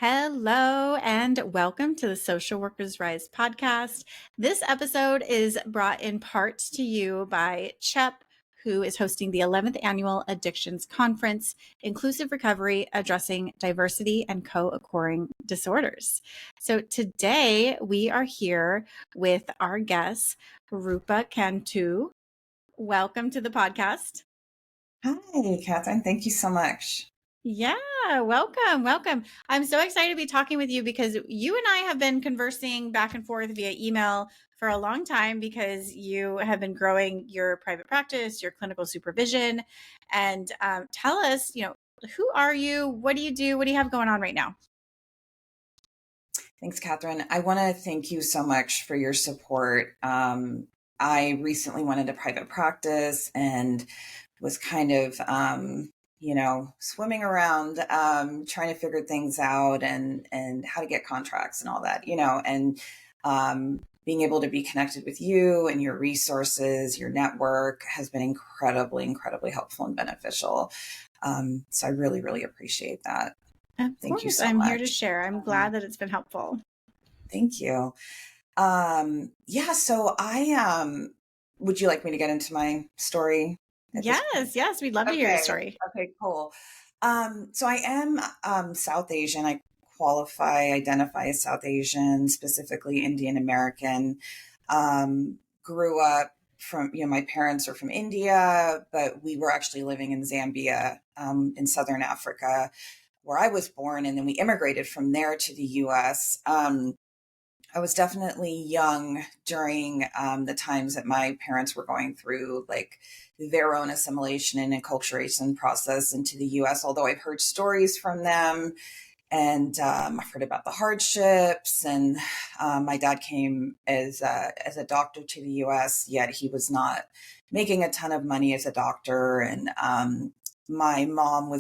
Hello and welcome to the Social Workers Rise podcast. This episode is brought in part to you by CHEP, who is hosting the 11th Annual Addictions Conference, Inclusive Recovery Addressing Diversity and Co-Occurring Disorders. So today we are here with our guest, Roopa Cantu. Welcome to the podcast. Hi, Catherine. Thank you so much. Yeah, welcome. I'm so excited to be talking with you because you and I have been conversing back and forth via email for a long time because you have been growing your private practice, your clinical supervision, and tell us, who are you? What do you do? What do you have going on right now? Thanks, Catherine. I want to thank you so much for your support. I recently went into private practice and was kind of, swimming around, trying to figure things out and how to get contracts and all that, and being able to be connected with you and your resources, your network has been incredibly helpful and beneficial. So I really, really appreciate that. Of Thank you course, so I'm here to much. share. I'm glad that it's been helpful. Thank you. So I would you like me to get into my story at this point? Yes, we'd love to hear your story. Okay, cool. So I am South Asian. I identify as South Asian, specifically Indian American. Grew up my parents are from India, but we were actually living in Zambia, in Southern Africa, where I was born, and then we immigrated from there to the US. I was definitely young during the times that my parents were going through like their own assimilation and acculturation process into the US, although I've heard stories from them and I've heard about the hardships. And my dad came as a doctor to the US, yet he was not making a ton of money as a doctor. And my mom we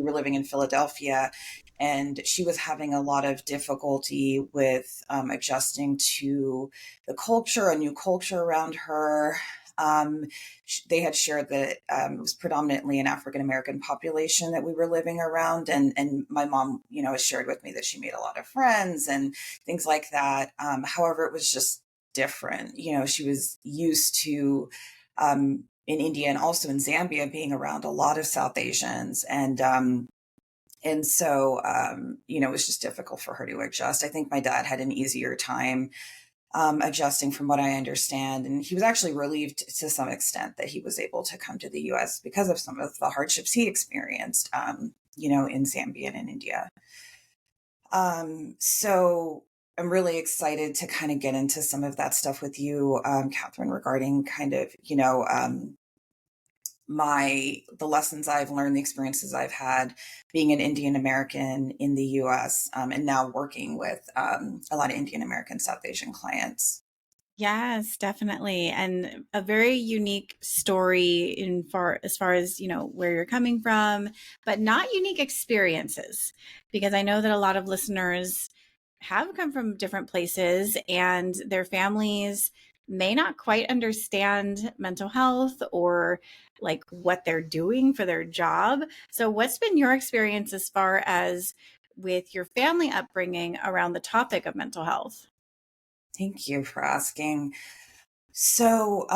were living in Philadelphia, and she was having a lot of difficulty with adjusting to the culture, a new culture around her. They had shared that it was predominantly an African American population that we were living around, and my mom, has shared with me that she made a lot of friends and things like that. However, it was just different. She was used to in India and also in Zambia being around a lot of South Asians, and so, it was just difficult for her to adjust. I think my dad had an easier time adjusting from what I understand. And he was actually relieved to some extent that he was able to come to the US because of some of the hardships he experienced, in Zambia and in India. So I'm really excited to kind of get into some of that stuff with you, Catherine, regarding kind of, the lessons I've learned, the experiences I've had being an Indian American in the US, and now working with a lot of Indian American South Asian clients. Yes, definitely. And a very unique story as far as, where you're coming from, but not unique experiences, because I know that a lot of listeners have come from different places and their families may not quite understand mental health or like what they're doing for their job. So what's been your experience as far as with your family upbringing around the topic of mental health? Thank you for asking. So,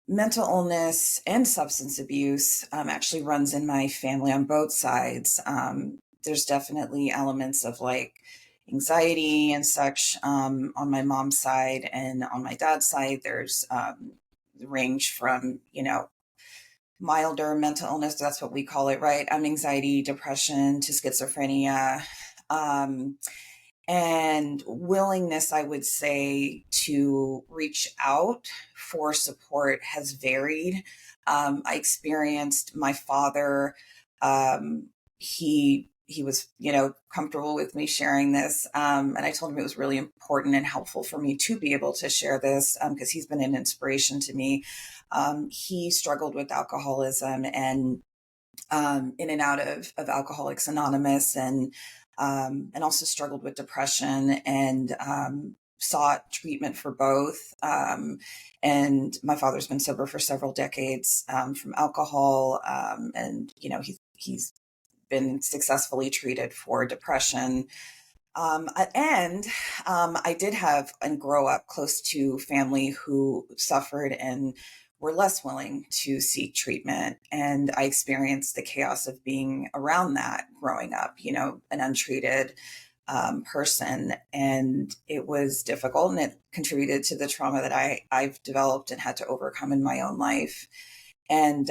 mental illness and substance abuse actually runs in my family on both sides. There's definitely elements of like anxiety and such on my mom's side, and on my dad's side, there's range from milder mental illness. That's what we call it, right? Anxiety, depression to schizophrenia. Um, and willingness, I would say, to reach out for support has varied. I experienced my father. He was, comfortable with me sharing this, and I told him it was really important and helpful for me to be able to share this because he's been an inspiration to me. He struggled with alcoholism and in and out of Alcoholics Anonymous, and also struggled with depression, and sought treatment for both. And my father's been sober for several decades from alcohol, and he's been successfully treated for depression. And I did have and grow up close to family who suffered and were less willing to seek treatment. And I experienced the chaos of being around that growing up, an untreated person. And it was difficult, and it contributed to the trauma that I've developed and had to overcome in my own life. And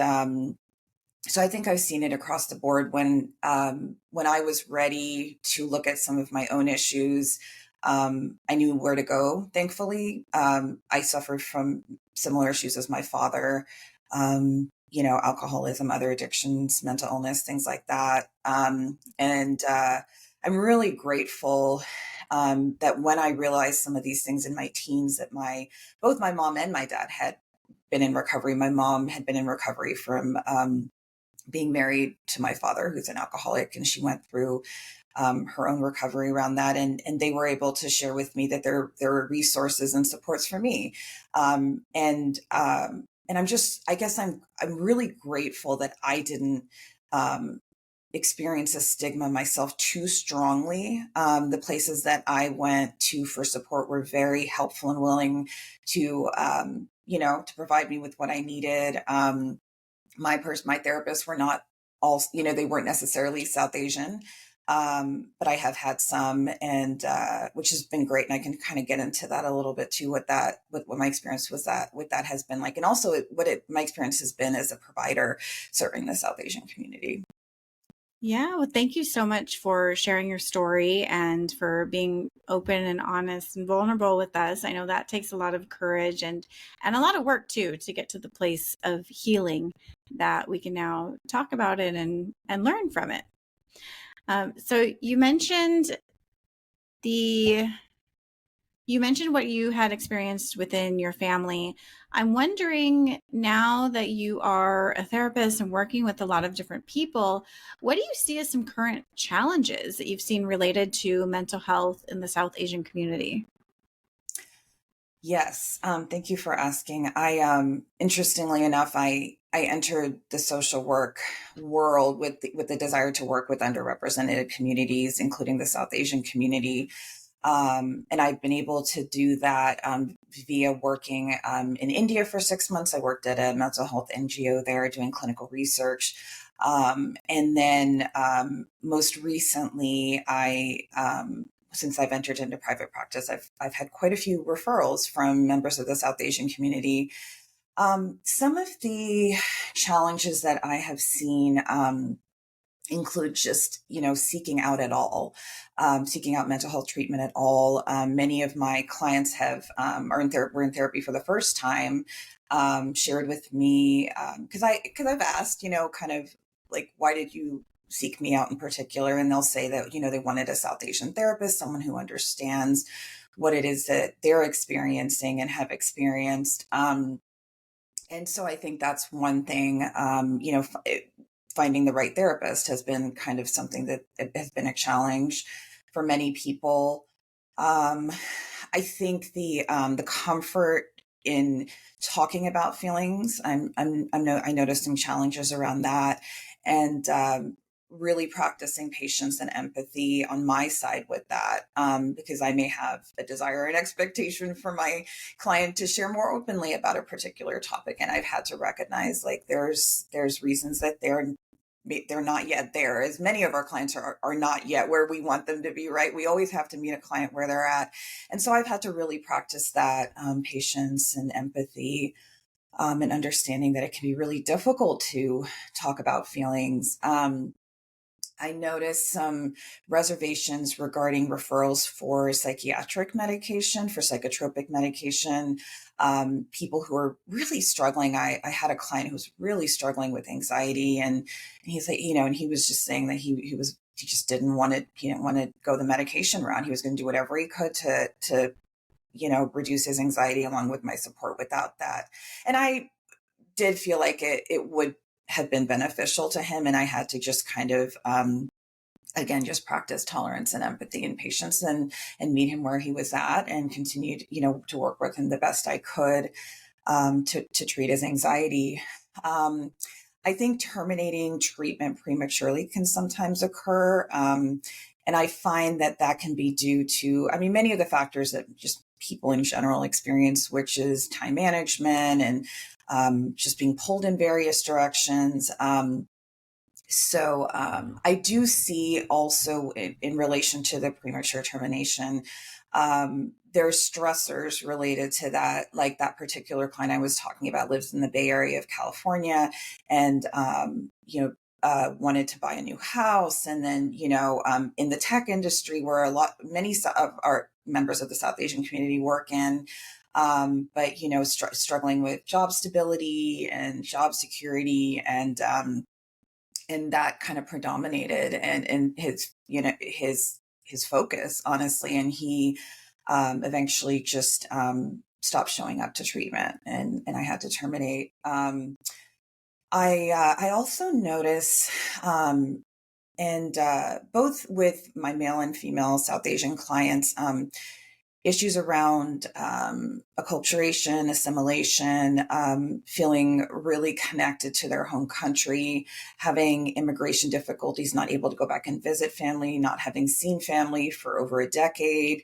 so I think I've seen it across the board. When I was ready to look at some of my own issues, I knew where to go. Thankfully, I suffered from similar issues as my father. Alcoholism, other addictions, mental illness, things like that. And I'm really grateful that when I realized some of these things in my teens, that both my mom and my dad had been in recovery. My mom had been in recovery from being married to my father, who's an alcoholic, and she went through her own recovery around that, and they were able to share with me that there were resources and supports for me, and I guess I'm really grateful that I didn't experience a stigma myself too strongly. The places that I went to for support were very helpful and willing to to provide me with what I needed. My therapists were not all, they weren't necessarily South Asian. But I have had some, and which has been great. And I can kind of get into that a little bit too, what my experience was what that has been like. And also my experience has been as a provider serving the South Asian community. Yeah, well, thank you so much for sharing your story and for being open and honest and vulnerable with us. I know that takes a lot of courage and a lot of work too to get to the place of healing that we can now talk about it and learn from it. So you mentioned what you had experienced within your family. I'm wondering, now that you are a therapist and working with a lot of different people, what do you see as some current challenges that you've seen related to mental health in the South Asian community? Yes, thank you for asking. Interestingly enough, I entered the social work world with the desire to work with underrepresented communities, including the South Asian community. And I've been able to do that via working in India for 6 months. I worked at a mental health NGO there doing clinical research. And then most recently, since I've entered into private practice, I've had quite a few referrals from members of the South Asian community. Some of the challenges that I have seen include just, seeking out at all, seeking out mental health treatment at all. Many of my clients were in therapy for the first time, shared with me, because I've asked, kind of like, why did you seek me out in particular? And they'll say that, they wanted a South Asian therapist, someone who understands what it is that they're experiencing and have experienced. And so I think that's one thing, finding the right therapist has been kind of something that has been a challenge for many people. I think the comfort in talking about feelings, I noticed some challenges around that, and really practicing patience and empathy on my side with that, because I may have a desire and expectation for my client to share more openly about a particular topic, and I've had to recognize, like, there's reasons that they're not yet there, as many of our clients are not yet where we want them to be, right? We always have to meet a client where they're at. And so I've had to really practice that patience and empathy, and understanding that it can be really difficult to talk about feelings. I noticed some reservations regarding referrals for psychiatric medication, for psychotropic medication. People who are really struggling. I had a client who was really struggling with anxiety, and he's like, and he was just saying that he just didn't want to go the medication route. He was going to do whatever he could to reduce his anxiety along with my support without that. And I did feel like it would have been beneficial to him. And I had to just kind of, again, just practice tolerance and empathy and patience, and meet him where he was at, and continued, to work with him the best I could, to treat his anxiety. I think terminating treatment prematurely can sometimes occur. And I find that that can be due to, I mean, many of the factors that just people in general experience, which is time management and just being pulled in various directions. I do see also in relation to the premature termination, there's stressors related to that. Like that particular client I was talking about lives in the Bay Area of California, and wanted to buy a new house, and then in the tech industry where many of our members of the South Asian community work in. But struggling with job stability and job security, and that kind of predominated and his focus, honestly. And he eventually just stopped showing up to treatment, and I had to terminate. I also notice, and both with my male and female South Asian clients, issues around acculturation, assimilation, feeling really connected to their home country, having immigration difficulties, not able to go back and visit family, not having seen family for over a decade.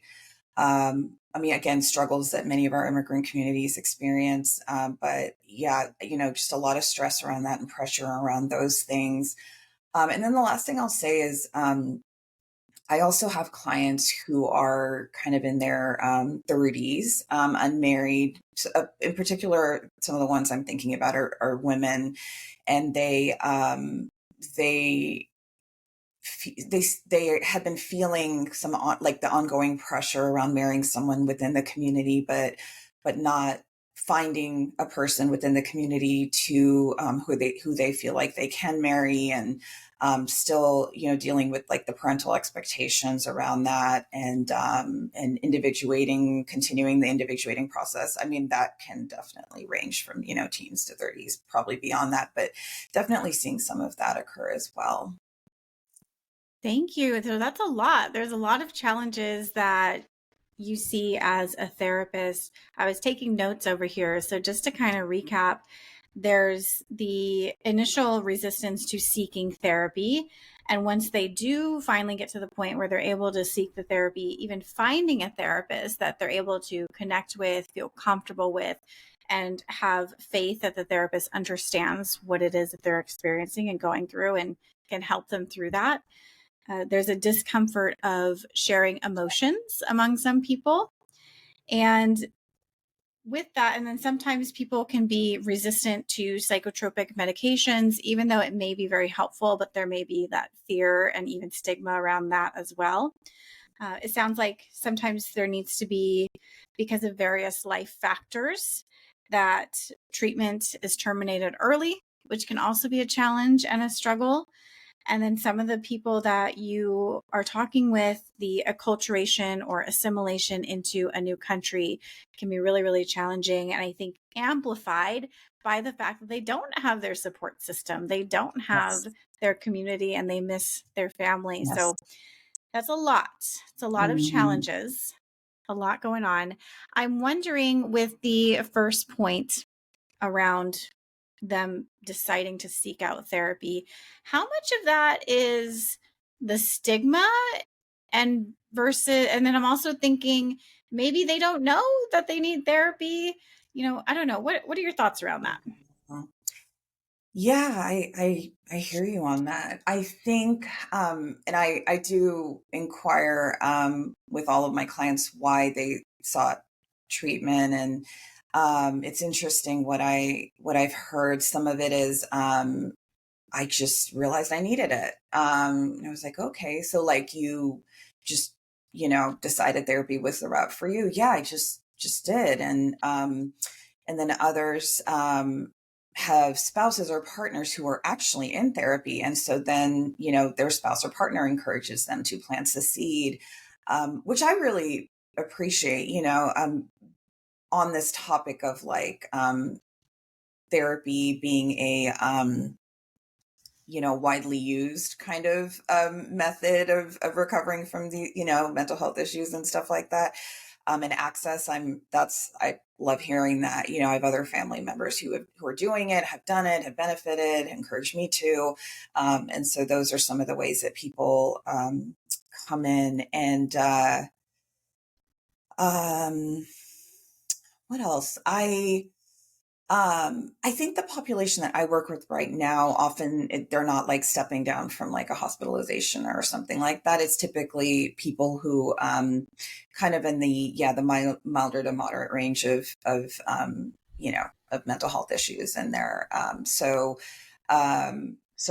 I mean, again, struggles that many of our immigrant communities experience. But yeah, just a lot of stress around that and pressure around those things. And then the last thing I'll say is, I also have clients who are kind of in their 30s, unmarried. So, in particular, some of the ones I'm thinking about are women, and they they had been feeling like the ongoing pressure around marrying someone within the community, but not finding a person within the community to who they feel like they can marry, and still dealing with like the parental expectations around that, and continuing the individuating process. I mean, that can definitely range from teens to 30s, probably beyond that, but definitely seeing some of that occur as well. Thank you. So that's a lot. There's a lot of challenges that you see as a therapist. I was taking notes over here. So just to kind of recap, there's the initial resistance to seeking therapy. And once they do finally get to the point where they're able to seek the therapy, even finding a therapist that they're able to connect with, feel comfortable with, and have faith that the therapist understands what it is that they're experiencing and going through and can help them through that. There's a discomfort of sharing emotions among some people. And with that, and then sometimes people can be resistant to psychotropic medications, even though it may be very helpful, but there may be that fear and even stigma around that as well. It sounds like sometimes there needs to be, because of various life factors, that treatment is terminated early, which can also be a challenge and a struggle. And then some of the people that you are talking with, the acculturation or assimilation into a new country can be really, really challenging. And I think amplified by the fact that they don't have their support system, they don't have Yes. their community, and they miss their family. Yes. So that's a lot. It's a lot of Mhm. challenges, a lot going on. I'm wondering, with the first point around them deciding to seek out therapy, how much of that is the stigma, and then I'm also thinking maybe they don't know that they need therapy. I don't know. What are your thoughts around that? Yeah, I hear you on that. I think, and I do inquire with all of my clients why they sought treatment, and it's interesting what I've heard. Some of it is I just realized I needed it, and I was like, okay, so like you just decided therapy was the route for you. Yeah, I just did, and then others have spouses or partners who are actually in therapy. And so then, their spouse or partner encourages them to plant the seed, which I really appreciate, on this topic of like therapy being a, widely used kind of method of recovering from the, mental health issues and stuff like that. And access, I love hearing that. I have other family members who are doing it, have done it, have benefited, encouraged me to. And so those are some of the ways that people come in. And um, what else? I think the population that I work with right now, often they're not like stepping down from like a hospitalization or something like that. It's typically people who kind of in the milder to moderate range of mental health issues in there. So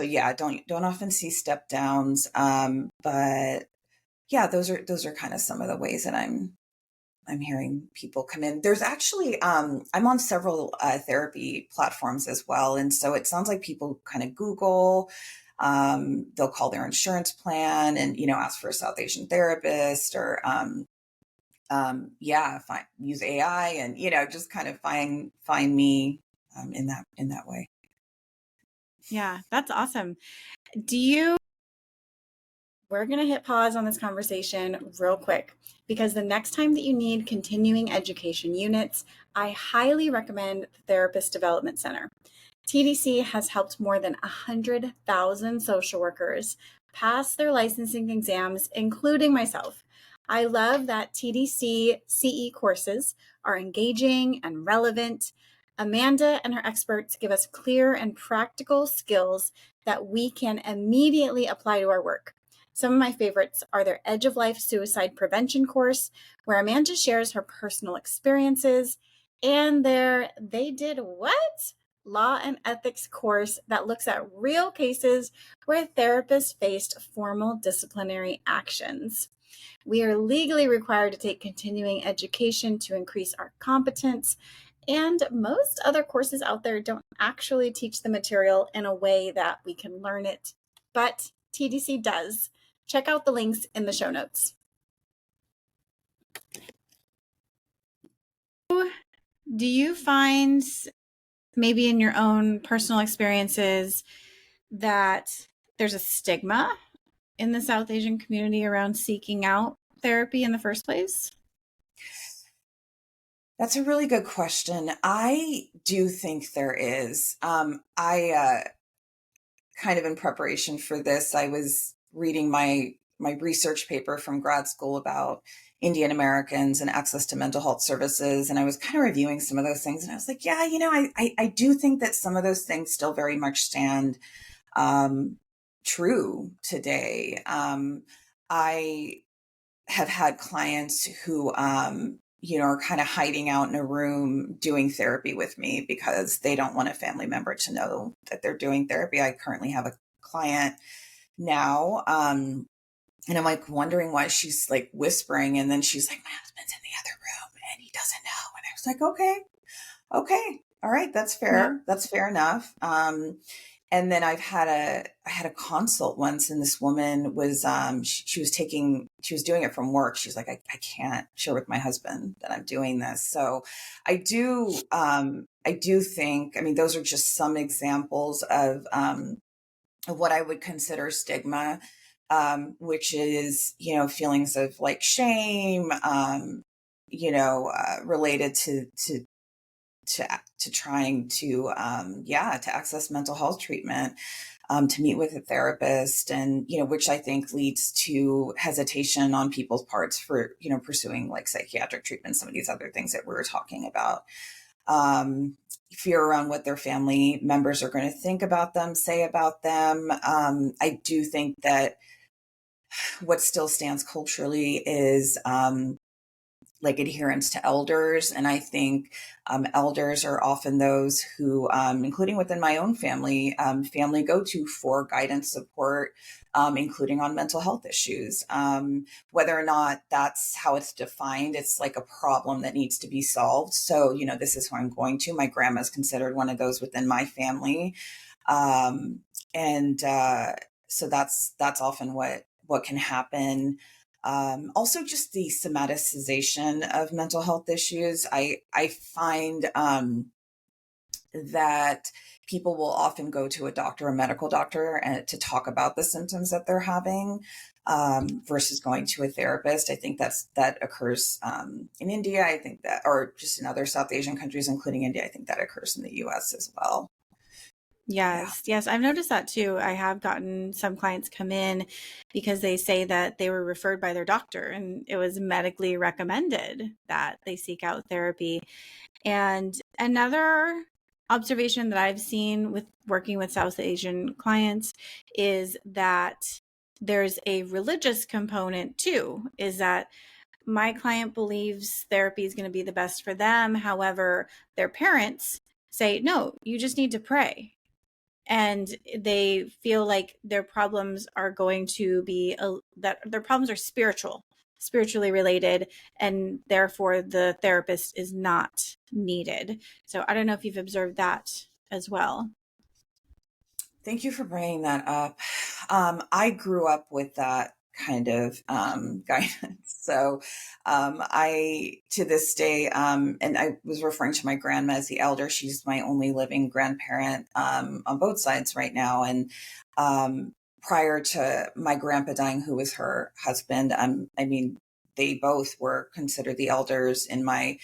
yeah, don't often see step downs. But yeah, those are kind of some of the ways that I'm hearing people come in. There's actually, I'm on several therapy platforms as well. And so it sounds like people kind of Google, they'll call their insurance plan and, ask for a South Asian therapist or, use AI and, just kind of find me in that way. Yeah, that's awesome. We're going to hit pause on this conversation real quick because the next time that you need continuing education units, I highly recommend the Therapist Development Center. TDC has helped more than 100,000 social workers pass their licensing exams, including myself. I love that TDC CE courses are engaging and relevant. Amanda and her experts give us clear and practical skills that we can immediately apply to our work. Some of my favorites are their Edge of Life Suicide Prevention course, where Amanda shares her personal experiences, and their They Did What? Law and Ethics course that looks at real cases where therapists faced formal disciplinary actions. We are legally required to take continuing education to increase our competence, and most other courses out there don't actually teach the material in a way that we can learn it, but TDC does. Check out the links in the show notes. Do you find, maybe in your own personal experiences, that there's a stigma in the South Asian community around seeking out therapy in the first place? That's a really good question. I do think there is. I kind of in preparation for this, I was reading my research paper from grad school about Indian Americans and access to mental health services, and I was kind of reviewing some of those things, and I was like, yeah, I do think that some of those things still very much stand true today. I have had clients who are kind of hiding out in a room doing therapy with me because they don't want a family member to know that they're doing therapy. I currently have a client now, and I'm like wondering why she's like whispering, and then she's like, my husband's in the other room and he doesn't know. And I was like, okay, all right, that's fair. Yeah. That's fair enough. And then I had a consult once, and this woman was she was doing it from work. She's like, I can't share with my husband that I'm doing this. So I do think, I mean, those are just some examples of what I would consider stigma, which is, feelings of like shame, related to trying to access mental health treatment, to meet with a therapist, and which I think leads to hesitation on people's parts for pursuing like psychiatric treatment, some of these other things that we were talking about. Fear around what their family members are going to think about them, say about them. I do think that what still stands culturally is like adherence to elders. And I think elders are often those who, including within my own family, family go to for guidance, support, including on mental health issues. Whether or not that's how it's defined, it's like a problem that needs to be solved. So, this is who I'm going to. My grandma's considered one of those within my family. And so that's often what can happen. Also, just the somaticization of mental health issues. I find that people will often go to a doctor, a medical doctor, and to talk about the symptoms that they're having. versus going to a therapist. I think that occurs in India. I think that, or just in other South Asian countries, including India. I think that occurs in the U.S. as well. Yeah. Yes, yes, I've noticed that too. I have gotten some clients come in because they say that they were referred by their doctor and it was medically recommended that they seek out therapy. And another observation that I've seen with working with South Asian clients is that there's a religious component too, is that my client believes therapy is going to be the best for them. However, their parents say, no, you just need to pray. And they feel like their problems are going to be that their problems are spiritually related, and therefore the therapist is not needed. So I don't know if you've observed that as well. Thank you for bringing that up. I grew up with that kind of guidance. So I, to this day, and I was referring to my grandma as the elder. She's my only living grandparent on both sides right now. And prior to my grandpa dying, who was her husband, I mean, they both were considered the elders in my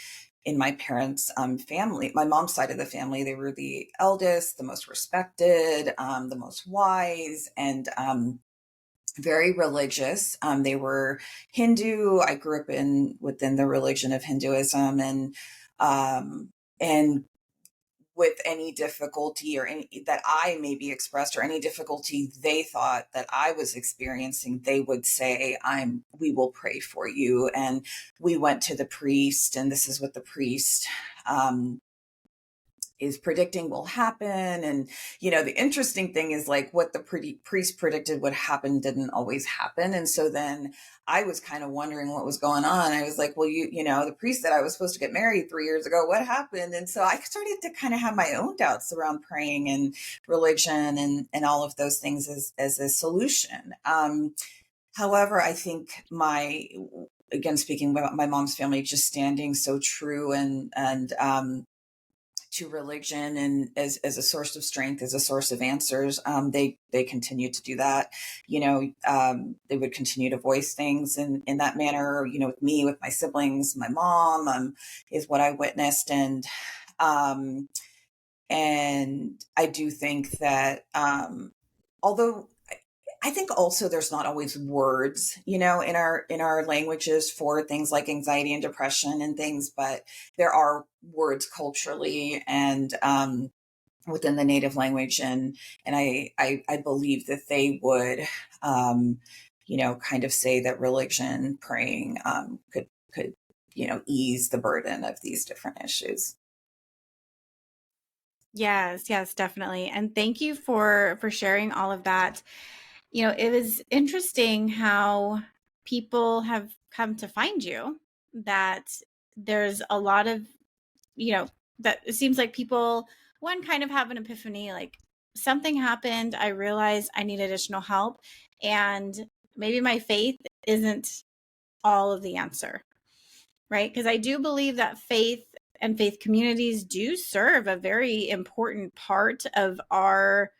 parents' family, my mom's side of the family. They were the eldest, the most respected, the most wise, and very religious. They were Hindu. I grew up within the religion of Hinduism, and with any difficulty or any that I maybe expressed or any difficulty they thought that I was experiencing, they would say, we will pray for you. And we went to the priest, and this is what the priest um, is predicting will happen. And, the interesting thing is like what the priest predicted would happen didn't always happen. And so then I was kind of wondering what was going on. I was like, well, the priest that I was supposed to get married 3 years ago, what happened? And so I started to kind of have my own doubts around praying and religion and all of those things as a solution. However, I think again, speaking about my mom's family, just standing so true and to religion and as a source of strength, as a source of answers. They continue to do that. They would continue to voice things in that manner, with me, with my siblings, my mom, is what I witnessed. Um, and I do think that, although I think also there's not always words, in our languages for things like anxiety and depression and things, but there are words culturally and within the native language, and I believe that they would, kind of say that religion, praying, could ease the burden of these different issues. Yes, yes, definitely. And thank you for sharing all of that. It was interesting how people have come to find you, that there's a lot of, that it seems like people, one, kind of have an epiphany, like something happened, I realized I need additional help, and maybe my faith isn't all of the answer, right? Because I do believe that faith and faith communities do serve a very important part of our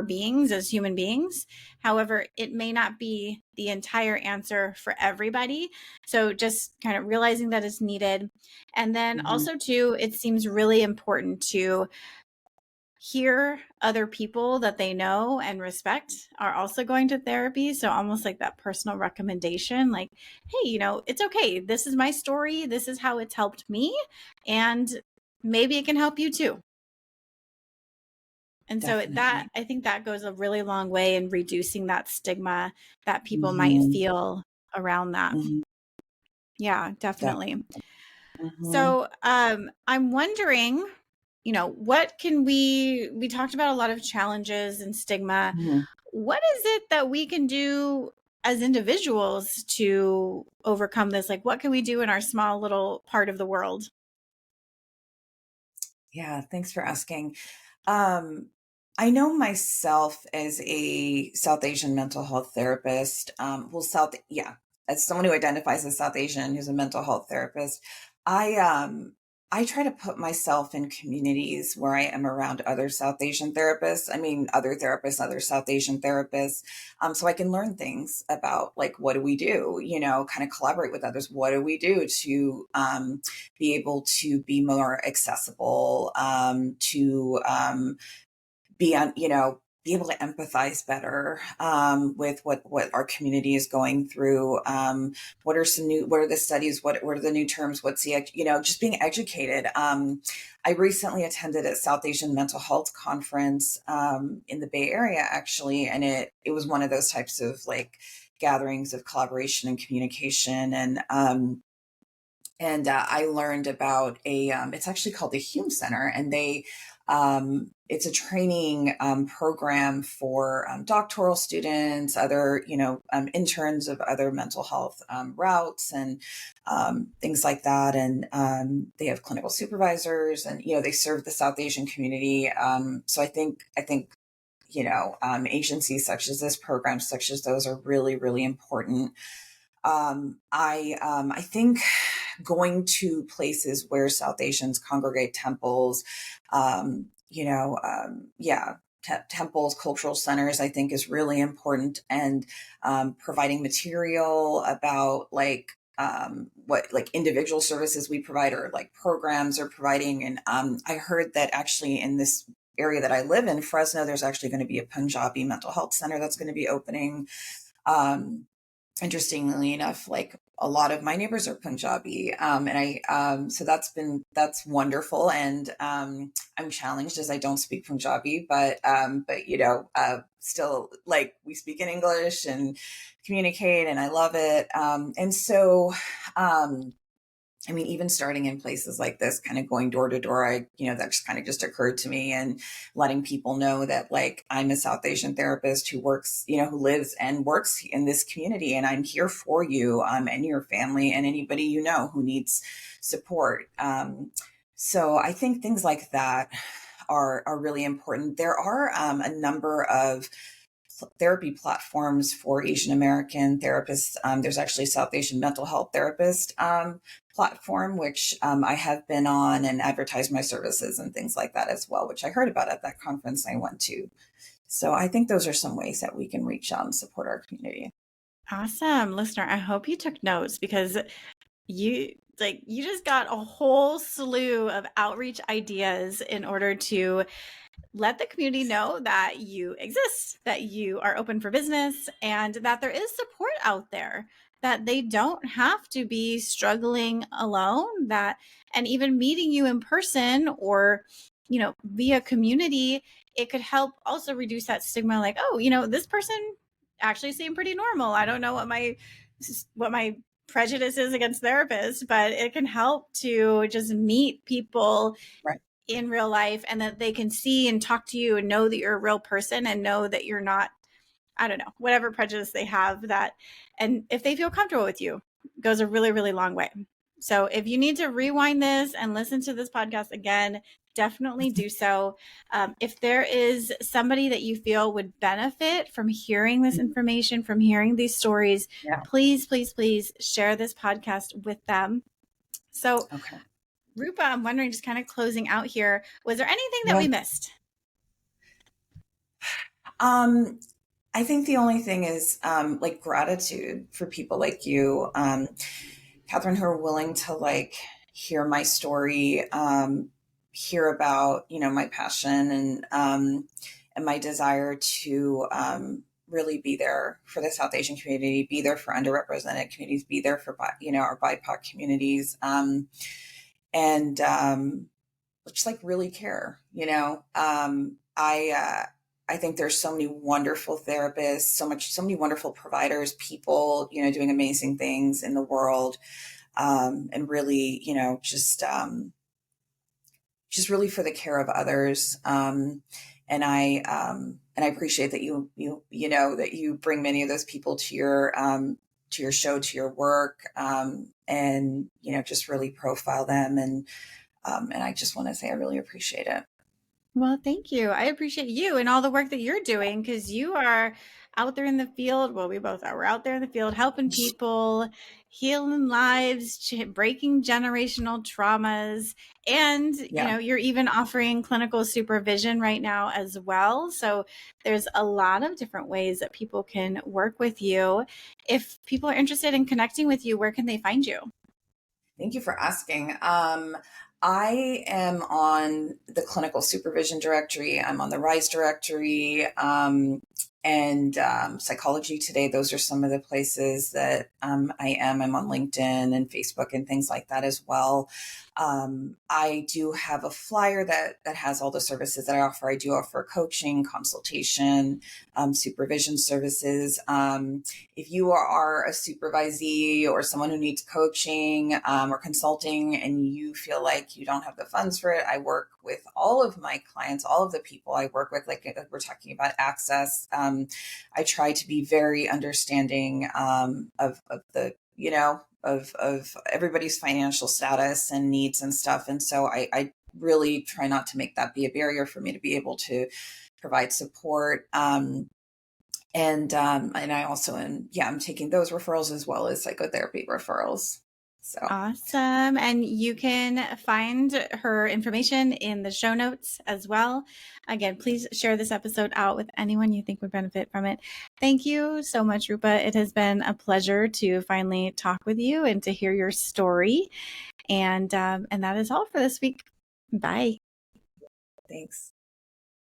beings as human beings. However, it may not be the entire answer for everybody. So just kind of realizing that it's needed. And then Mm-hmm. also too, it seems really important to hear other people that they know and respect are also going to therapy. So almost like that personal recommendation, like, hey, it's okay. This is my story. This is how it's helped me. And maybe it can help you too. And so that, Definitely. I think that goes a really long way in reducing that stigma that people might Mm-hmm. feel around that. Mm-hmm. Yeah, definitely. Definitely. Mm-hmm. So I'm wondering, what can we talked about a lot of challenges and stigma. Mm-hmm. What is it that we can do as individuals to overcome this? Like, what can we do in our small little part of the world? Yeah, thanks for asking. Um, I know myself as a South Asian mental health therapist. Yeah, as someone who identifies as South Asian, who's a mental health therapist, I I try to put myself in communities where I am around other South Asian therapists. I mean, other therapists, other South Asian therapists, so I can learn things about like what do we do, kind of collaborate with others. What do we do to be able to be more accessible, to be on, be able to empathize better with what our community is going through. What are the studies? What are the new terms? What's the, just being educated. I recently attended a South Asian mental health conference in the Bay Area, actually, and it was one of those types of like gatherings of collaboration and communication, and I learned about it's actually called the Hume Center, and it's a training program for doctoral students, other, interns of other mental health routes, and things like that. And they have clinical supervisors, and they serve the South Asian community. So I think agencies such as this, programs such as those, are really, really important. I think going to places where South Asians congregate, temples, yeah, temples, cultural centers, I think is really important, and providing material about what like individual services we provide, or like programs are providing. And I heard that actually in this area that I live in, Fresno, there's actually going to be a Punjabi mental health center that's going to be opening. Interestingly enough, like a lot of my neighbors are Punjabi, and so that's wonderful. And I'm challenged as I don't speak Punjabi, but still, like, we speak in English and communicate, and I love it. And so I mean, even starting in places like this, kind of going door to door, that just kind of just occurred to me, and letting people know that, like, I'm a South Asian therapist who works, who lives and works in this community, and I'm here for you, and your family, and anybody, who needs support. So I think things like that are really important. There are a number of therapy platforms for Asian American therapists. There's actually South Asian mental health therapist platform, which I have been on and advertised my services and things like that as well, which I heard about at that conference I went to. So I think those are some ways that we can reach out and support our community. Awesome. Listener, I hope you took notes, because you just got a whole slew of outreach ideas in order to let the community know that you exist, that you are open for business, and that there is support out there, that they don't have to be struggling alone, and even meeting you in person or, via community, it could help also reduce that stigma, like, oh, this person actually seemed pretty normal. I don't know what my prejudice is against therapists, but it can help to just meet people Right. in real life, and that they can see and talk to you and know that you're a real person, and know that you're not, I don't know, whatever prejudice they have, and if they feel comfortable with you, goes a really, really long way. So if you need to rewind this and listen to this podcast again, definitely do so. If there is somebody that you feel would benefit from hearing this information, from hearing these stories, Yeah. please, please, please share this podcast with them. So, Okay. Roopa, I'm wondering, just kind of closing out here, was there anything that Yeah. we missed? I think the only thing is like gratitude for people like you, Catherine, who are willing to like hear my story, hear about my passion, and my desire to really be there for the South Asian community, be there for underrepresented communities, be there for our BIPOC communities, and just like really care. I think there's so many wonderful therapists, so many wonderful providers, people, doing amazing things in the world, and really, just really for the care of others. And I appreciate that that you bring many of those people to your show, to your work, and just really profile them, and I just want to say I really appreciate it. Well, thank you. I appreciate you and all the work that you're doing, because you are out there in the field. Well, we both are. We're out there in the field helping people, healing lives, breaking generational traumas. And, you Yeah. know, you're even offering clinical supervision right now as well. So there's a lot of different ways that people can work with you. If people are interested in connecting with you, where can they find you? Thank you for asking. I am on the clinical supervision directory. I'm on the RISE directory, and Psychology Today. Those are some of the places that I am. I'm on LinkedIn and Facebook and things like that as well. I do have a flyer that has all the services that I offer. I do offer coaching, consultation, supervision services. If you are a supervisee or someone who needs coaching or consulting and you feel like you don't have the funds for it, I work with all of my clients, all of the people I work with, like we're talking about access. I try to be very understanding of the, of everybody's financial status and needs and stuff. And so I really try not to make that be a barrier for me to be able to provide support. And I also am, yeah, I'm taking those referrals as well as psychotherapy referrals. So Awesome. And you can find her information in the show notes as well. Again, please share this episode out with anyone you think would benefit from it. Thank you so much, Roopa. It has been a pleasure to finally talk with you and to hear your story. And that is all for this week. Bye. thanks.